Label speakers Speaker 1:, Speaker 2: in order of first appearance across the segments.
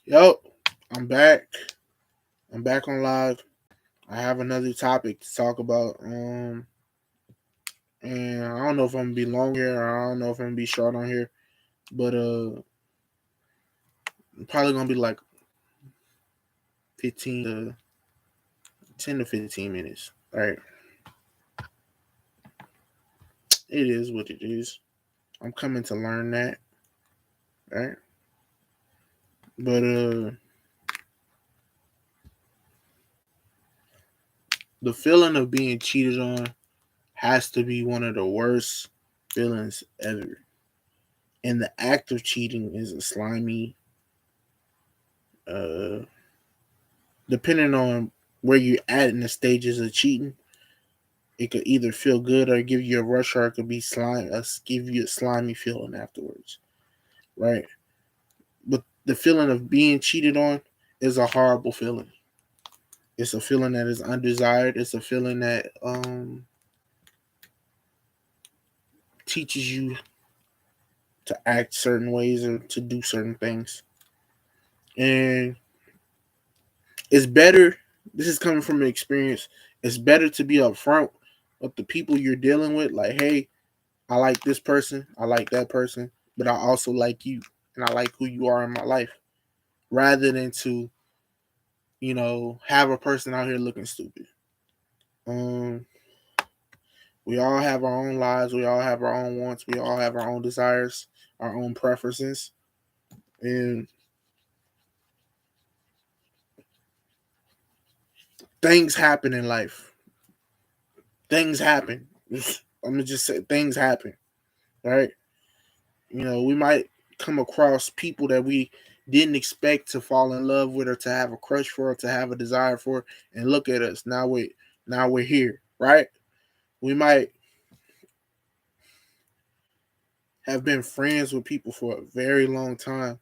Speaker 1: Yo, I'm back. I'm back on live. I have another topic to talk about. And I don't know if I'm gonna be long here or I don't know if I'm gonna be short on here, but probably gonna be like 15 to 10 to 15 minutes. All right, it is what it is. I'm coming to learn that. All right, but the feeling of being cheated on has to be one of the worst feelings ever. And the act of cheating is a slimy, uh, depending on where you're at in the stages of cheating, it could either feel good or give you a rush, or it could be give you a slimy feeling afterwards, right? But the feeling of being cheated on is a horrible feeling. It's a feeling that is undesired. It's a feeling that teaches you to act certain ways or to do certain things. And it's better. This is coming from an experience. It's better to be upfront with the people you're dealing with. Like, hey, I like this person, I like that person, but I also like you, and I like who you are in my life, rather than to, have a person out here looking stupid. Um, we all have our own lives, we all have our own wants, we all have our own desires, our own preferences, and things happen in life. Things happen. I'm gonna just say things happen, right? We might come across people that we didn't expect to fall in love with or to have a crush for or to have a desire for, and look at us now. We're here, right? We might have been friends with people for a very long time,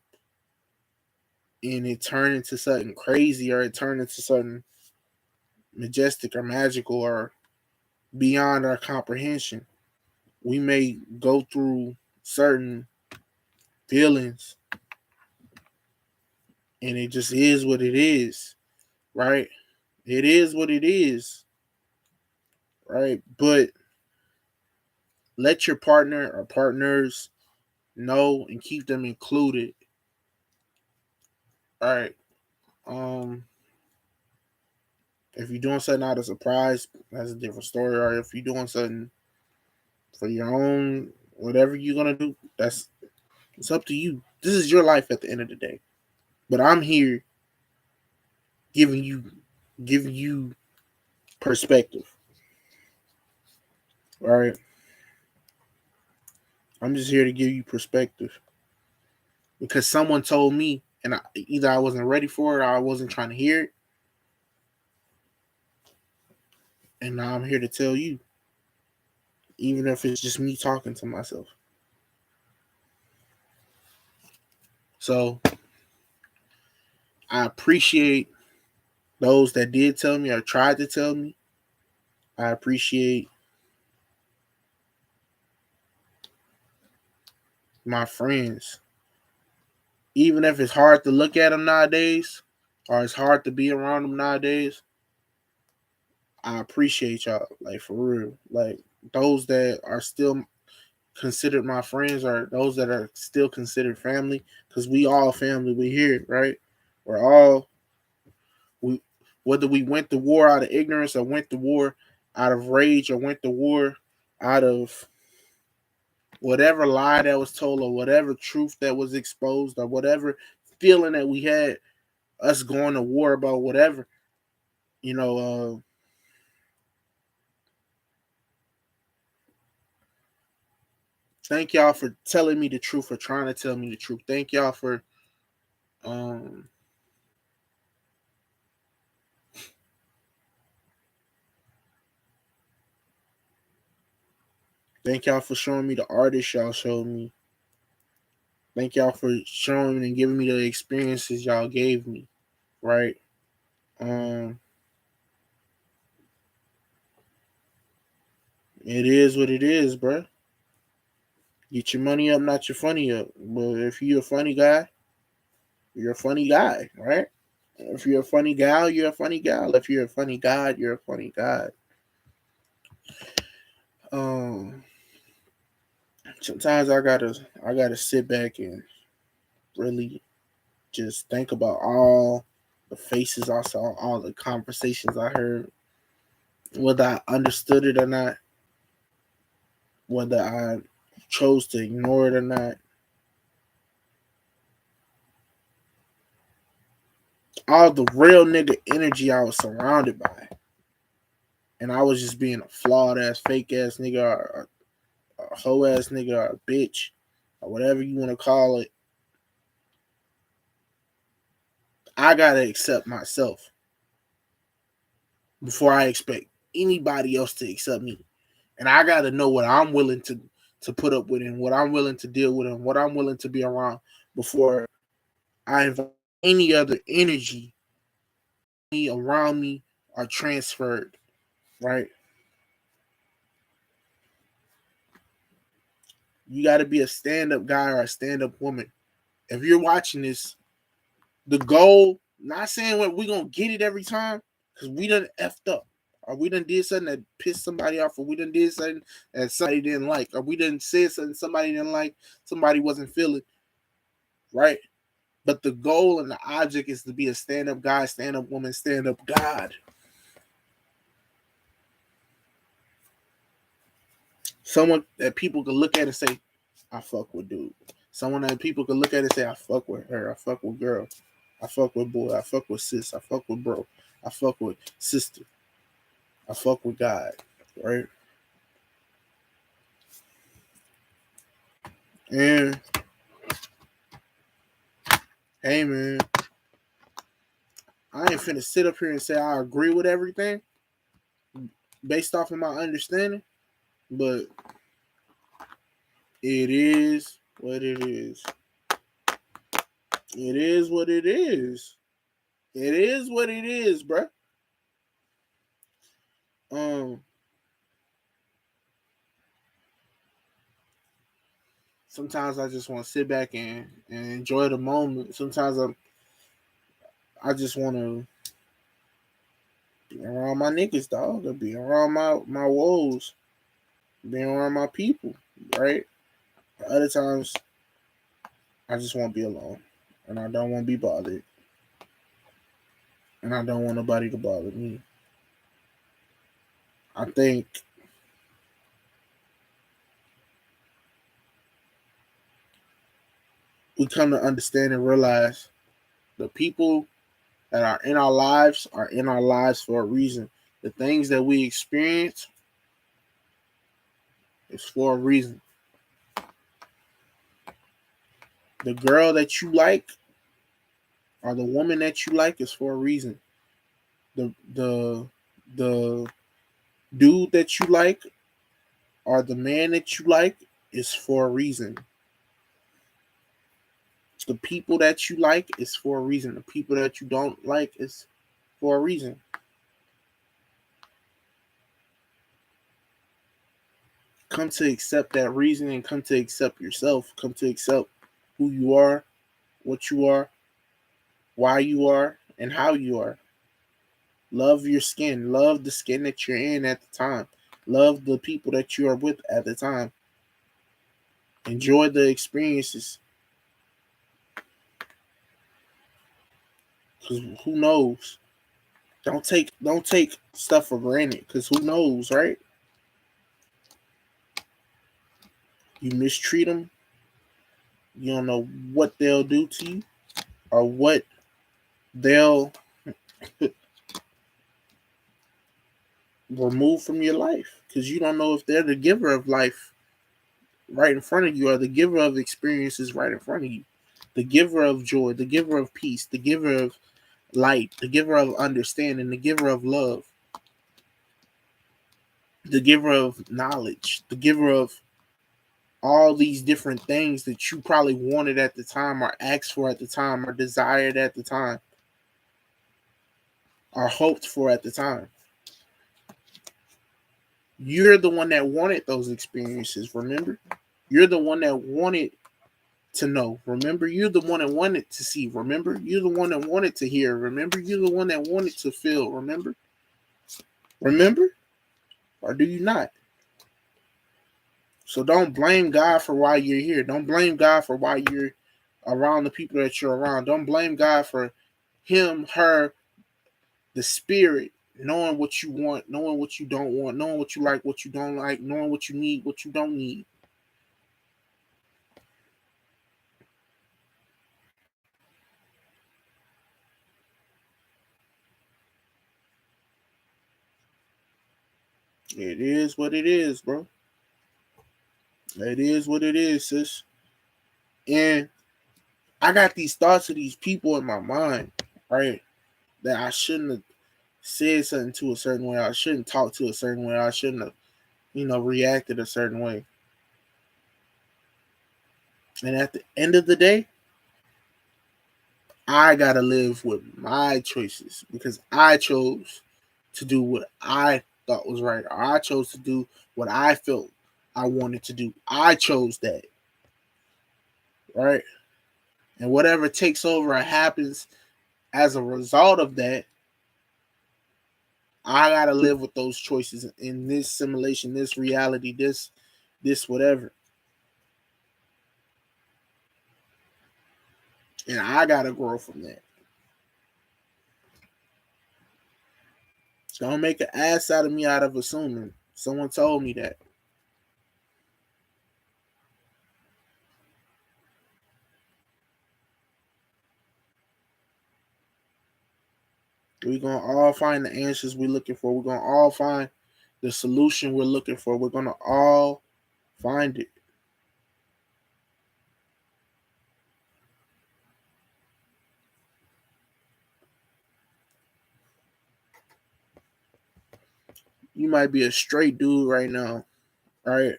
Speaker 1: and it turned into something crazy, or it turned into something majestic or magical or beyond our comprehension. We may go through certain feelings, and it just is what it is, right? It is what it is, right? But let your partner or partners know and keep them included. All right. Um, if you're doing something out of surprise, that's a different story. Or if you're doing something for your own, whatever you're gonna do, it's up to you. This is your life at the end of the day. But I'm here giving you giving you perspective. All right. I'm just here to give you perspective because someone told me, and either I wasn't ready for it or I wasn't trying to hear it, and now I'm here to tell you, even if it's just me talking to myself. So I appreciate those that did tell me or tried to tell me. I appreciate my friends, even if it's hard to look at them nowadays, or it's hard to be around them nowadays. I appreciate y'all, like for real. Like those that are still considered my friends, or those that are still considered family, because we all family. We here, right? We're all we whether we went to war out of ignorance or went to war out of rage or went to war out of whatever lie that was told or whatever truth that was exposed or whatever feeling that we had, us going to war about whatever, you know thank y'all for telling me the truth, for trying to tell me the truth. Thank y'all for um thank y'all for showing me the artists y'all showed me. Thank y'all for showing me and giving me the experiences y'all gave me, right? um it is what it is, bruh. Get your money up, not your funny up. But if you're a funny guy, You're a funny guy, right? If you're a funny gal, you're a funny gal. If you're a funny guy, you're a funny guy. Um, Sometimes I gotta sit back and really just think about all the faces I saw, all the conversations I heard, whether I understood it or not, whether I chose to ignore it or not. All the real nigga energy I was surrounded by. And I was just being a flawed ass, fake ass nigga, or a hoe ass nigga, or a bitch, or whatever you want to call it. I gotta accept myself before I expect anybody else to accept me. And I gotta know what I'm willing to put up with and what I'm willing to deal with and what I'm willing to be around before I invite any other energy around me are transferred, right? You got to be a stand-up guy or a stand-up woman. If you're watching this, the goal, not saying what we're going to get it every time, because we done effed up. Or we done did something that pissed somebody off, or we done did something that somebody didn't like, or we done said something somebody didn't like, somebody wasn't feeling, right? But the goal and the object is to be a stand-up guy, stand-up woman, stand-up God. Someone that people can look at and say, I fuck with dude. Someone that people can look at and say, I fuck with her, I fuck with girl, I fuck with boy, I fuck with sis, I fuck with bro, I fuck with sister, I fuck with God, right? And hey man, I ain't finna sit up here and say I agree with everything based off of my understanding, but it is what it is. It is what it is. It is what it is, bruh. Um, Sometimes I just want to sit back and enjoy the moment. Sometimes I just want to be around my niggas, dog, or be around my woes, being around my people, right? Other times I just want to be alone, and I don't want to be bothered, and I don't want nobody to bother me. I think we come to understand and realize the people that are in our lives for a reason. The things that we experience is for a reason. The girl that you like or the woman that you like is for a reason. The dude that you like or the man that you like is for a reason. The people that you like is for a reason. The people that you don't like is for a reason. Come to accept that reason and come to accept yourself. Come to accept who you are, what you are, why you are, and how you are. Love your skin. Love the skin that you're in at the time. Love the people that you are with at the time. Enjoy the experiences. Cause who knows? Don't take stuff for granted. Cause who knows, right? You mistreat them, you don't know what they'll do to you or what they'll remove from your life. Cause you don't know if they're the giver of life right in front of you or the giver of experiences right in front of you. The giver of joy, the giver of peace, the giver of light, the giver of understanding, the giver of love, the giver of knowledge, the giver of all these different things that you probably wanted at the time or asked for at the time or desired at the time or hoped for at the time. You're the one that wanted those experiences, remember? You're the one that wanted to know. Remember, you're the one that wanted to see. Remember, you're the one that wanted to hear. Remember, you're the one that wanted to feel. Remember, or do you not? So don't blame God for why you're here. Don't blame God for why you're around the people that you're around. Don't blame God for him, her, the spirit, knowing what you want, knowing what you don't want, knowing what you like, what you don't like, knowing what you need, what you don't need. It is what it is, bro. It is what it is, sis. And I got these thoughts of these people in my mind, right? That I shouldn't have said something to a certain way. I shouldn't talk to a certain way. I shouldn't have, reacted a certain way. And at the end of the day, I gotta live with my choices because I chose to do what I thought was right. Or I chose to do what I felt I wanted to do. I chose that, right? And whatever takes over or happens as a result of that, I gotta live with those choices in this simulation, this reality, this whatever. And I gotta grow from that. Don't make an ass out of me out of assuming. Someone told me that. We're gonna all find the answers we're looking for. We're gonna all find the solution we're looking for. We're gonna all find it. You might be a straight dude right now, right?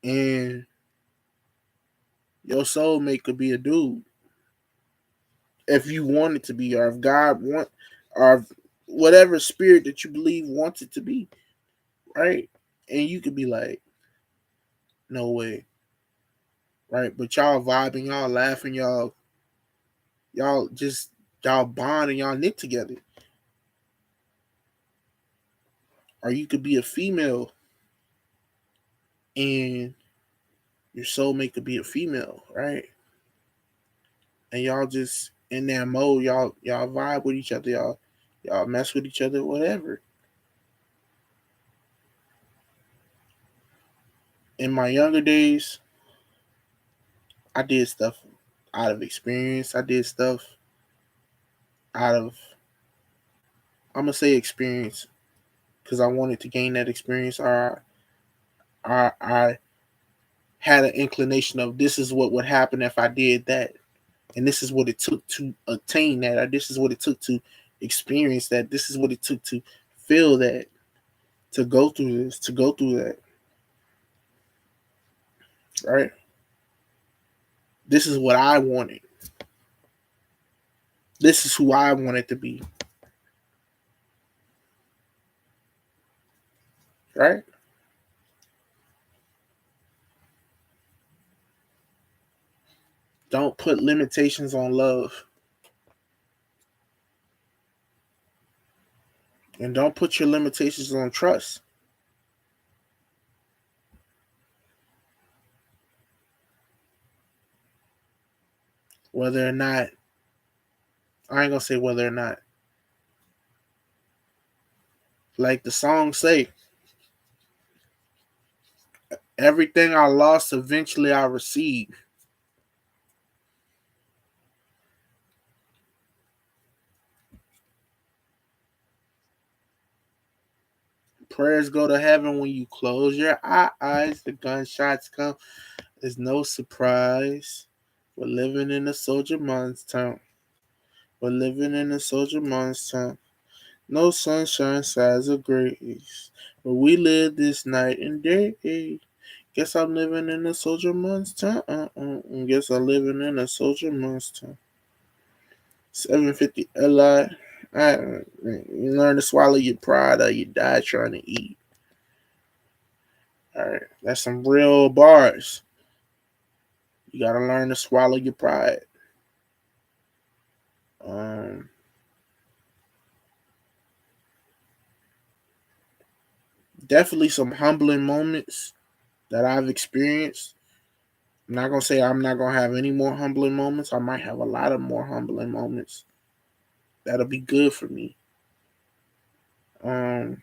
Speaker 1: And your soulmate could be a dude. If you want it to be, or if God want, or if whatever spirit that you believe wants it to be, right? And you could be like, no way, right? But y'all vibing, y'all laughing, y'all just y'all bond and y'all knit together. Or you could be a female and your soulmate could be a female, right? And y'all just in that mode, y'all vibe with each other, y'all mess with each other, whatever. In my younger days, I did stuff out of experience. I did stuff out of, I'm gonna say experience because I wanted to gain that experience. Or I had an inclination of this is what would happen if I did that, and this is what it took to attain that, or this is what it took to experience that. This is what it took to feel that, to go through this, to go through that, right? This is what I wanted. This is who I wanted to be, right? Don't put limitations on love. And don't put your limitations on trust. Whether or not, I ain't gonna say whether or not, like the song say, everything I lost, eventually I received. Prayers go to heaven when you close your eyes. The gunshots come. There's no surprise. We're living in a soldier man's town. We're living in a soldier man's town. No sunshine, sighs of grace. But we live this night and day. Guess I'm living in a soldier man's town. Guess I'm living in a soldier man's town. 750 Li. You learn to swallow your pride or you die trying to eat. All right, that's some real bars. You gotta learn to swallow your pride. Um, Definitely some humbling moments that I've experienced. I'm not gonna say I'm not gonna have any more humbling moments. I might have a lot of more humbling moments. That'll be good for me. Um,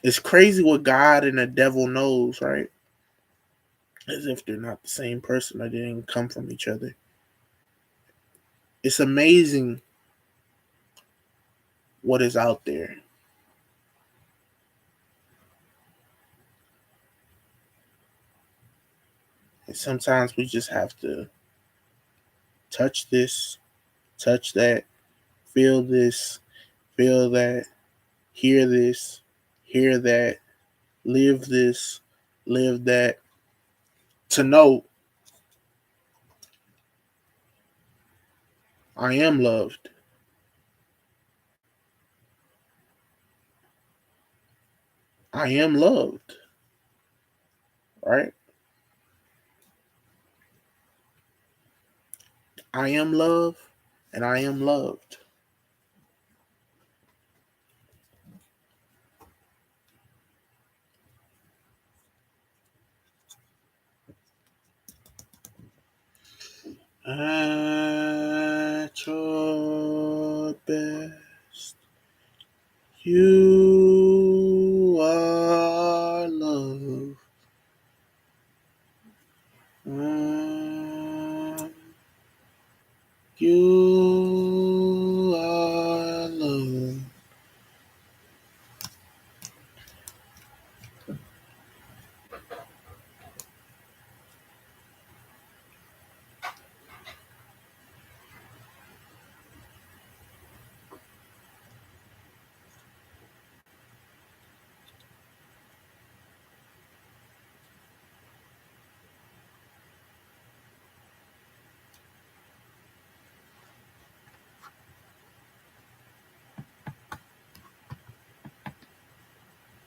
Speaker 1: it's crazy what God and the devil knows, right? As if they're not the same person. They didn't come from each other. It's amazing what is out there. And sometimes we just have to touch this, touch that, feel this, feel that, hear this, hear that, live this, live that, to know I am loved. I am loved, right? I am love and I am loved. At your best, you are love. Mm, you